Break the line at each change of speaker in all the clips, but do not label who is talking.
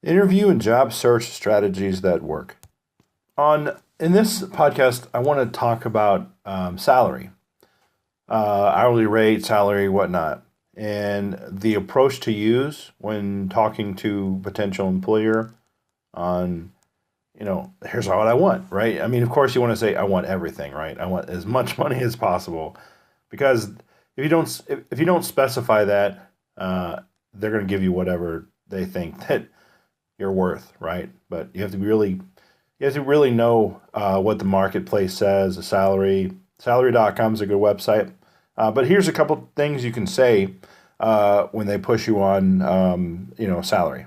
Interview and job search strategies that work. In this podcast, I want to talk about salary, hourly rate, salary, whatnot, and the approach to use when talking to potential employer on, here's what I want, right? I mean, of course, you want to say I want everything, right? I want as much money as possible, because if you don't specify that, they're going to give you whatever they think that you're worth, right? But you have to really know what the marketplace says, the salary. Salary.com is a good website. But here's a couple things you can say when they push you on, salary.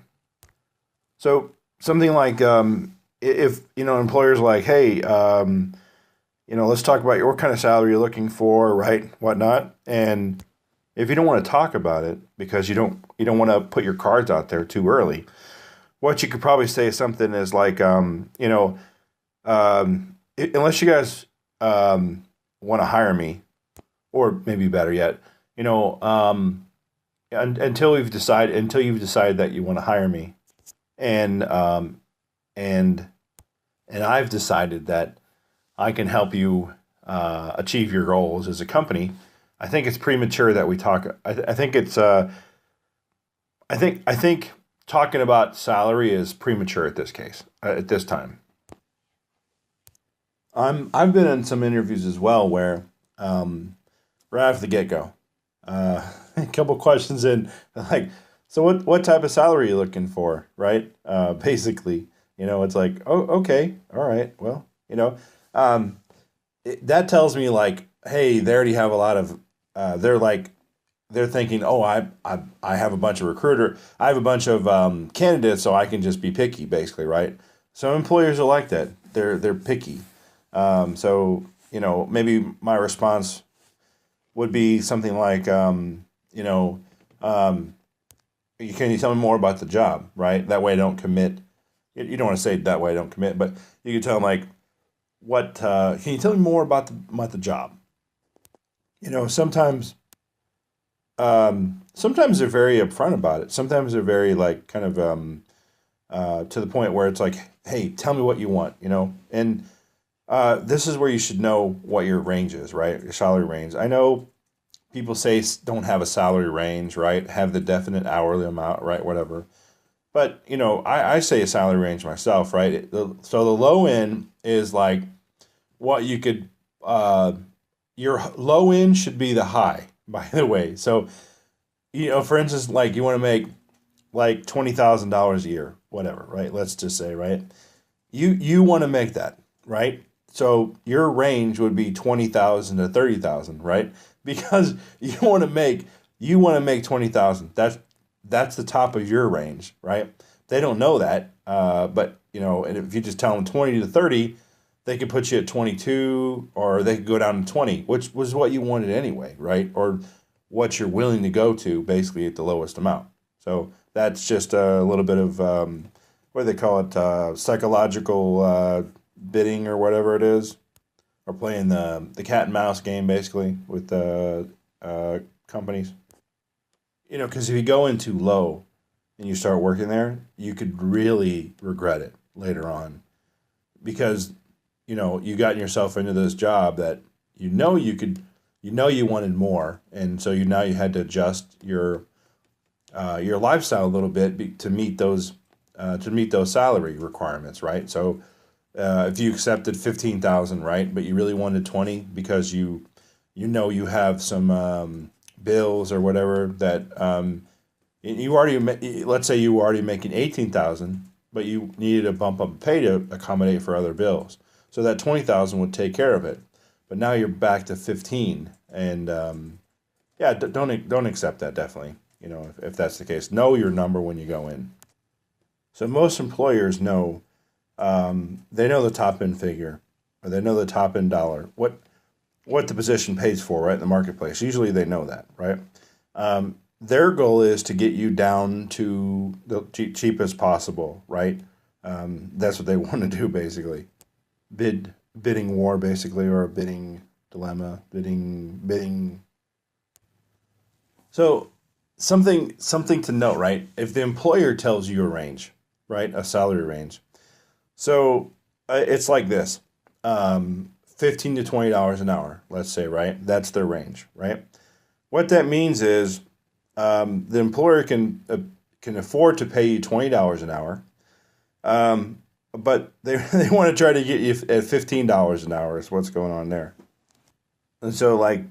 So something like if employers are like, hey, let's talk about what kind of salary you're looking for, right? Whatnot. And if you don't want to talk about it because you don't want to put your cards out there too early, what you could probably say is something is like, unless you guys want to hire me, or maybe better yet, until you've decided that you want to hire me, and and I've decided that I can help you achieve your goals as a company. I think it's premature that we talk. I think it's I think talking about salary is premature at this case, at this time. I've been in some interviews as well where right off the get go, a couple questions in, like, so what type of salary are you looking for, right? Basically, it's like, oh, okay, all right, well, um, that tells me, like, hey, they already have a lot of they're thinking, oh, I have a bunch of I have a bunch of candidates, so I can just be picky, basically, right? Some employers are like that. They're picky. So maybe my response would be something like, can you tell me more about the job, right? That way I don't commit. You don't want to say that way I don't commit, but you can tell them, like, what can you tell me more about the job? Sometimes they're very upfront about it. Sometimes they're very, like, kind of to the point where it's like, hey, tell me what you want, and this is where you should know what your range is, right? Your salary range. I know people say don't have a salary range, right? Have the definite hourly amount, right? Whatever. But, I say a salary range myself, right? So the low end is like what you could, your low end should be the high, by the way. So, for instance, like, you want to make like $20,000 a year, whatever, right? Let's just say, right? You want to make that, right? So your range would be 20,000 to 30,000, right? Because you want to make 20,000. That's the top of your range, right? They don't know that, but and if you just tell them 20 to 30, they could put you at 22, or they could go down to 20, which was what you wanted anyway, right? Or what you're willing to go to, basically, at the lowest amount. So that's just a little bit of what do they call it, psychological bidding, or whatever it is, or playing the cat and mouse game, basically, with companies. Because if you go in too low and you start working there, you could really regret it later on, because you gotten yourself into this job that you wanted more, and so now you had to adjust your lifestyle a little bit to meet those salary requirements, right? So if you accepted 15,000, right, but you really wanted 20 because you have some bills or whatever, that let's say you were already making 18,000, but you needed a bump up pay to accommodate for other bills. So that 20,000 would take care of it. But now you're back to 15, and yeah, don't accept that, definitely. If that's the case, know your number when you go in. So most employers know, they know the top end figure, or they know the top end dollar, what the position pays for, right, in the marketplace. Usually they know that, right? Their goal is to get you down to the cheapest possible, right? That's what they want to do, basically. Bidding war, basically, or a bidding dilemma, bidding. So something to note, right? If the employer tells you a range, right? A salary range. So it's like this, 15 to $20 an hour, let's say, right? That's their range, right? What that means is the employer can afford to pay you $20 an hour, but they want to try to get you at $15 an hour is what's going on there. And so, like,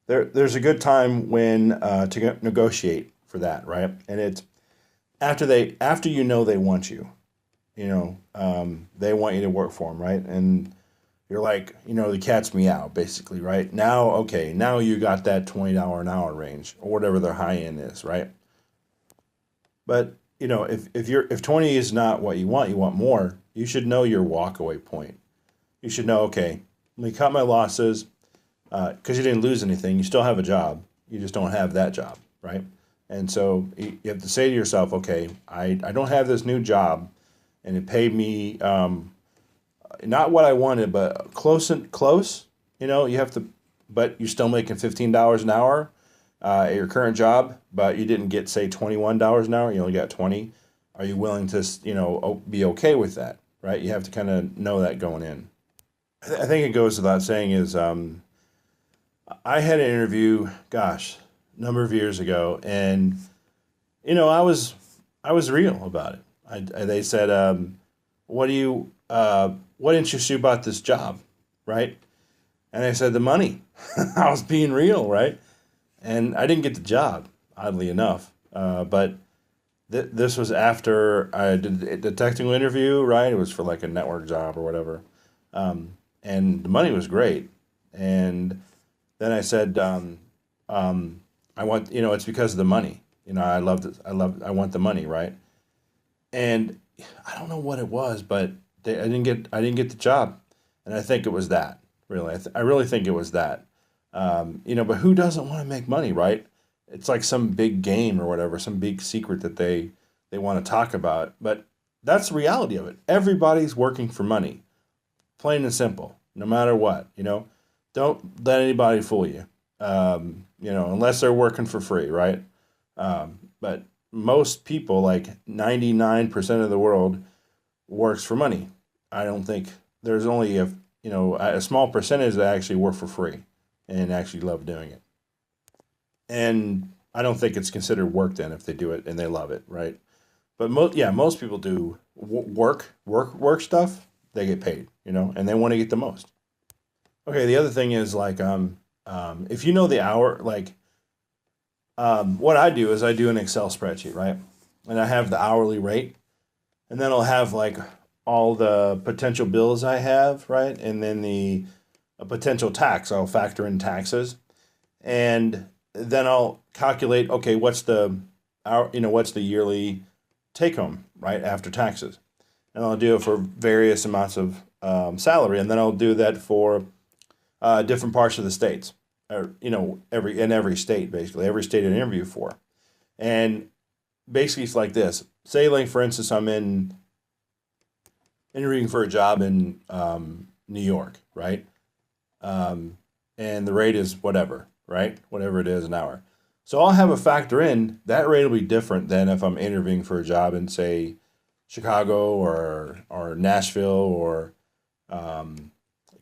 there's a good time when to negotiate for that, right? And it's after they want you, they want you to work for them, right? And you're like, the cat's meow, basically, right? Now, okay, now you got that $20 an hour range or whatever their high end is, right? But if 20 is not what you want more, you should know your walkaway point. You should know, okay, let me cut my losses because you didn't lose anything. You still have a job. You just don't have that job, right? And so you have to say to yourself, okay, I don't have this new job, and it paid me not what I wanted, but close. You have to, but you're still making $15 an hour at your current job, but you didn't get, say, $21 an hour. You only got 20. Are you willing to, be okay with that, right? You have to kind of know that going in. I think it goes without saying is I had an interview, gosh, a number of years ago, and I was real about it. They said, what interests you about this job, right? And I said the money. I was being real, right? And I didn't get the job, oddly enough. But this was after I did the technical interview, right? It was for like a network job or whatever. And the money was great. And then I said, I want, it's because of the money. I want the money, right? And I don't know what it was, but I didn't get the job. And I think it was that, really. I really think it was that. But who doesn't want to make money, right? It's like some big game or whatever, some big secret that they want to talk about. But that's the reality of it. Everybody's working for money, plain and simple, no matter what. Don't let anybody fool you. Unless they're working for free, right? But most people, like 99% of the world, works for money. I don't think there's only a small percentage that actually work for free and actually love doing it. And I don't think it's considered work then if they do it and they love it, right? But most people do work stuff. They get paid, and they want to get the most. Okay, the other thing is like if you know the hour, like what I do is I do an Excel spreadsheet, right? And I have the hourly rate, and then I'll have like all the potential bills I have, right? And then the potential tax, I'll factor in taxes, and then I'll calculate, okay, what's the yearly take home, right, after taxes, and I'll do it for various amounts of salary, and then I'll do that for different parts of the states, or every state, basically every state I interview for, and basically it's like this. Say, like for instance, I'm interviewing for a job in New York, right? And the rate is whatever, right? Whatever it is an hour. So I'll have a factor in that rate will be different than if I'm interviewing for a job in, say, Chicago or Nashville or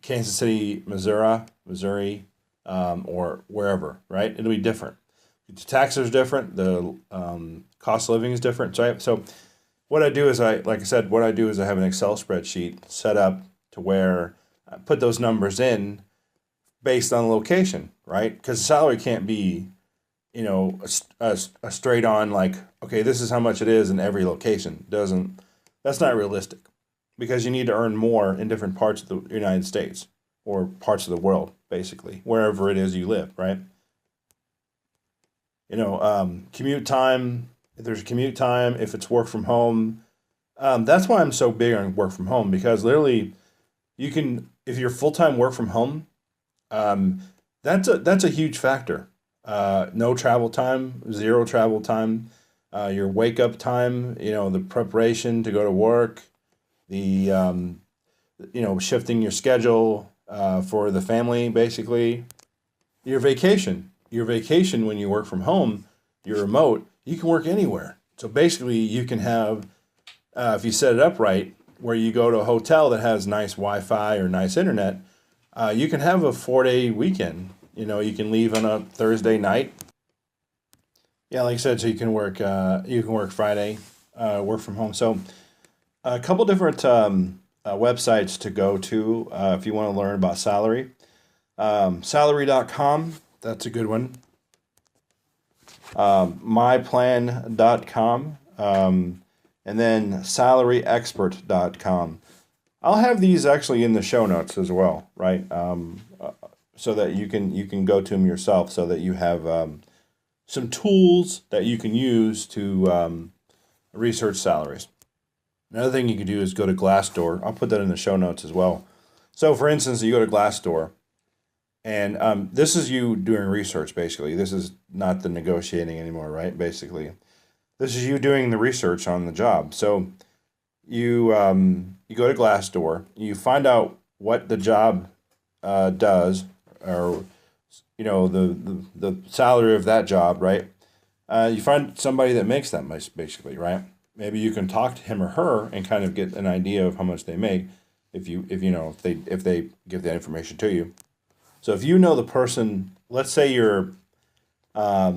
Kansas City, Missouri, or wherever, right? It'll be different. The taxes are different. The cost of living is different, right? So what I do is I have an Excel spreadsheet set up to where I put those numbers in based on location, right? Because the salary can't be, a straight on like, okay, this is how much it is in every location. That's not realistic, because you need to earn more in different parts of the United States or parts of the world, basically, wherever it is you live, right? Commute time, if there's a commute time, if it's work from home. That's why I'm so big on work from home, because literally you can, if you're full-time work from home, that's a huge factor. No travel time, zero travel time, your wake up time, the preparation to go to work, the, shifting your schedule for the family, basically. Your vacation when you work from home, you're remote, you can work anywhere. So basically, you can have, if you set it up right, where you go to a hotel that has nice Wi-Fi or nice internet, you can have a 4-day weekend. You can leave on a Thursday night. Yeah, like I said, so you can work Friday, work from home. So a couple different websites to go to if you want to learn about salary. Salary.com, that's a good one. Myplan.com, and then salaryexpert.com. I'll have these actually in the show notes as well, right? So that you can go to them yourself, so that you have some tools that you can use to research salaries. Another thing you can do is go to Glassdoor. I'll put that in the show notes as well. So, for instance, you go to Glassdoor, and this is you doing research, basically. This is not the negotiating anymore, right? Basically, this is you doing the research on the job. So, you go to Glassdoor, you find out what the job does, or the salary of that job, right? You find somebody that makes that much, basically, right? Maybe you can talk to him or her and kind of get an idea of how much they make if they give that information to you. So if you know the person, let's say you're a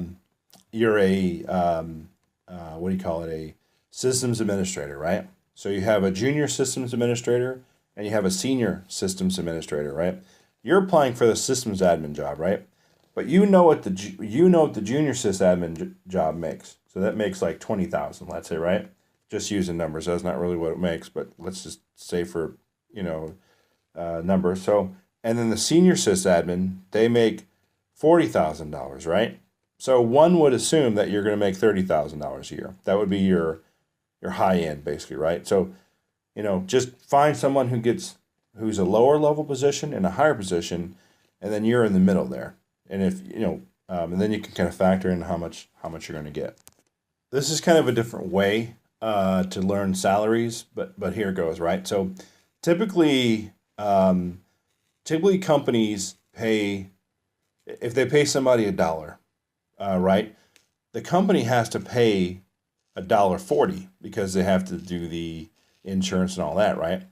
what do you call it, a systems administrator, right? So you have a junior systems administrator and you have a senior systems administrator, right? You're applying for the systems admin job, right? But you know what the junior sysadmin job makes. So that makes like 20,000, let's say, right? Just using numbers. That's not really what it makes, but let's just say for numbers. So, and then the senior sysadmin, they make $40,000, right? So one would assume that you're going to make $30,000 a year. That would be your high end, basically, right? So, just find someone who's a lower level position and a higher position, and then you're in the middle there. And if and then you can kind of factor in how much you're going to get. This is kind of a different way to learn salaries, but here it goes, right? So typically companies pay, if they pay somebody $1, right? The company has to pay $1.40 because they have to do the insurance and all that, right?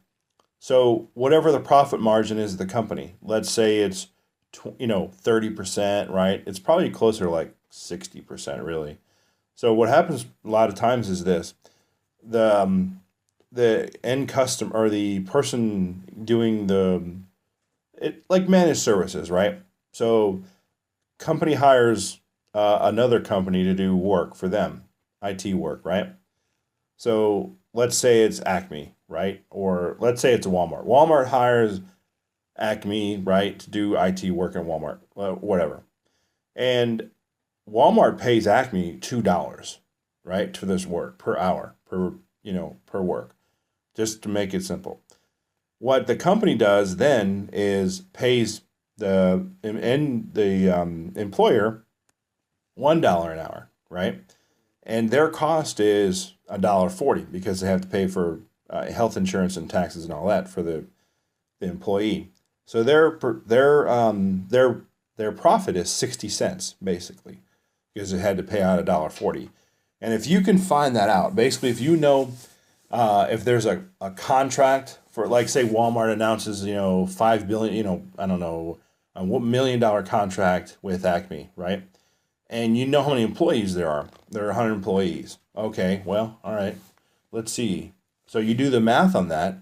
So whatever the profit margin is of the company, let's say it's 30%, right? It's probably closer to like 60%, really. So what happens a lot of times is this: the end customer, or the person doing like managed services, right? So company hires another company to do work for them, IT work, right? So let's say it's Acme, right? Or let's say it's Walmart. Walmart hires Acme, right, to do IT work in Walmart, whatever. And Walmart pays Acme $2, right, for this work per hour, per work, just to make it simple. What the company does then is pays the employer $1 an hour, right? And their cost is $1.40 because they have to pay for health insurance and taxes and all that for the employee. So their profit is 60 cents basically, because it had to pay out $1.40. And if you can find that out, basically, if you know if there's a contract for, like, say Walmart announces, $5 billion, I don't know, a $1 million contract with Acme, right? And you know how many employees there are. There are 100 employees. Okay, well, all right, let's see. So you do the math on that,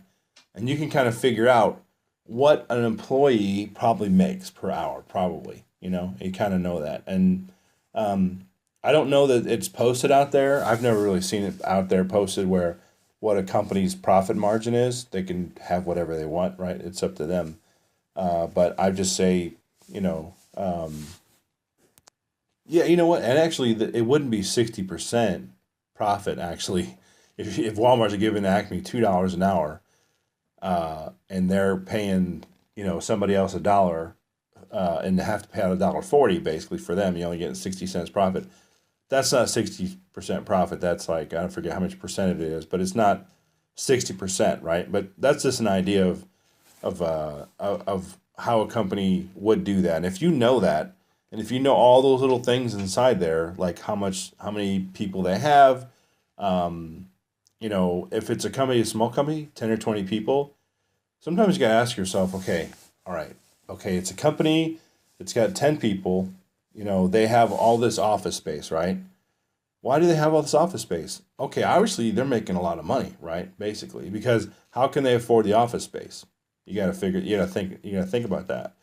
and you can kind of figure out what an employee probably makes per hour, probably. You kind of know that. And I don't know that it's posted out there. I've never really seen it out there posted where what a company's profit margin is. They can have whatever they want, right? It's up to them. But I just say, yeah, you know what? And actually, it wouldn't be 60% profit, actually. If Walmart's giving Acme $2 an hour, and they're paying, somebody else $1, and they have to pay out $1.40 basically for them, you only get 60 cents profit. That's not 60% profit. That's like, I don't forget how much percent it is, but it's not 60%, right? But that's just an idea of how a company would do that. And if you know that, and if you know all those little things inside there, like how many people they have, If it's a small company, 10 or 20 people, sometimes you got to ask yourself, okay, all right, okay, it's a company, it's got 10 people, they have all this office space, right? Why do they have all this office space? Okay, obviously they're making a lot of money, right? Basically, because how can they afford the office space? You got to think about that.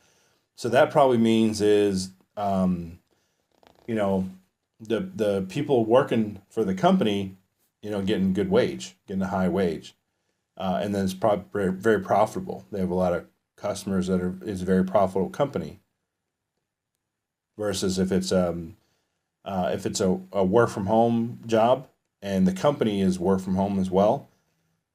So that probably means is, you know, the people working for the company, getting good wage, getting a high wage, and then it's probably very, very profitable. They have a lot of customers is a very profitable company. Versus if it's a work from home job and the company is work from home as well,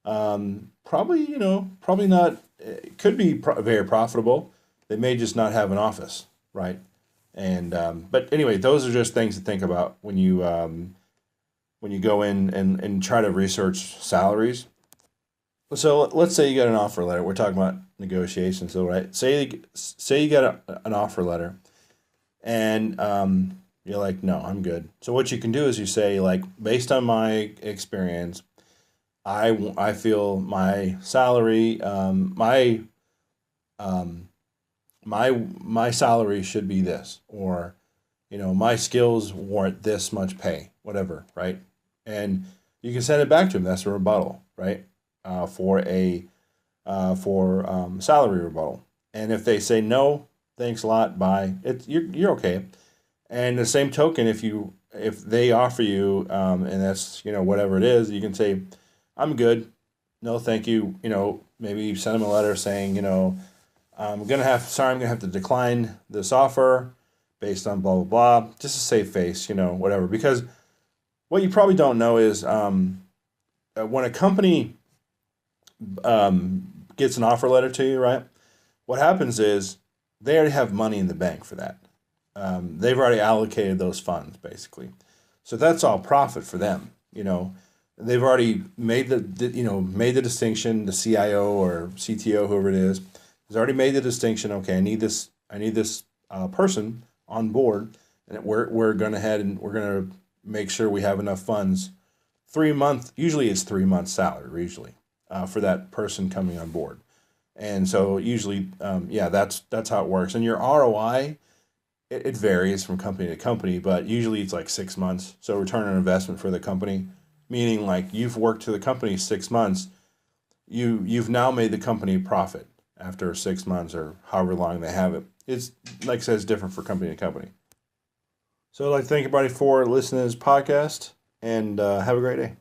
probably probably not. It could be very profitable. They may just not have an office, right? And but anyway, those are just things to think about when you go in and try to research salaries. So let's say you got an offer letter. We're talking about negotiations, though, right? Say you got an offer letter, and you're like, no, I'm good. So what you can do is you say, like, based on my experience, I feel my salary, um, my salary should be this, or my skills warrant this much pay, whatever, right? And you can send it back to them. That's a rebuttal, right? For salary rebuttal. And if they say no, thanks a lot, bye. You're okay. And the same token, if they offer you, and that's whatever it is, you can say, I'm good, no thank you. Maybe you send them a letter saying, I'm gonna have to decline this offer based on blah blah blah. Just to save face, whatever. Because what you probably don't know is when a company gets an offer letter to you, right? What happens is they already have money in the bank for that. They've already allocated those funds basically, so that's all profit for them. They've already made made the distinction. The CIO or CTO, whoever it is, has already made the distinction. Okay, I need this person on board, and we're going ahead and we're going to make sure we have enough funds. 3 month usually it's 3 months salary usually for that person coming on board, and so usually yeah, that's how it works. And your ROI, it varies from company to company, but usually it's like 6 months. So return on investment for the company, meaning like you've worked to the company 6 months, you've now made the company profit after 6 months or however long they have it. It's like I said, it's different for company to company. So I'd like to thank everybody for listening to this podcast, and have a great day.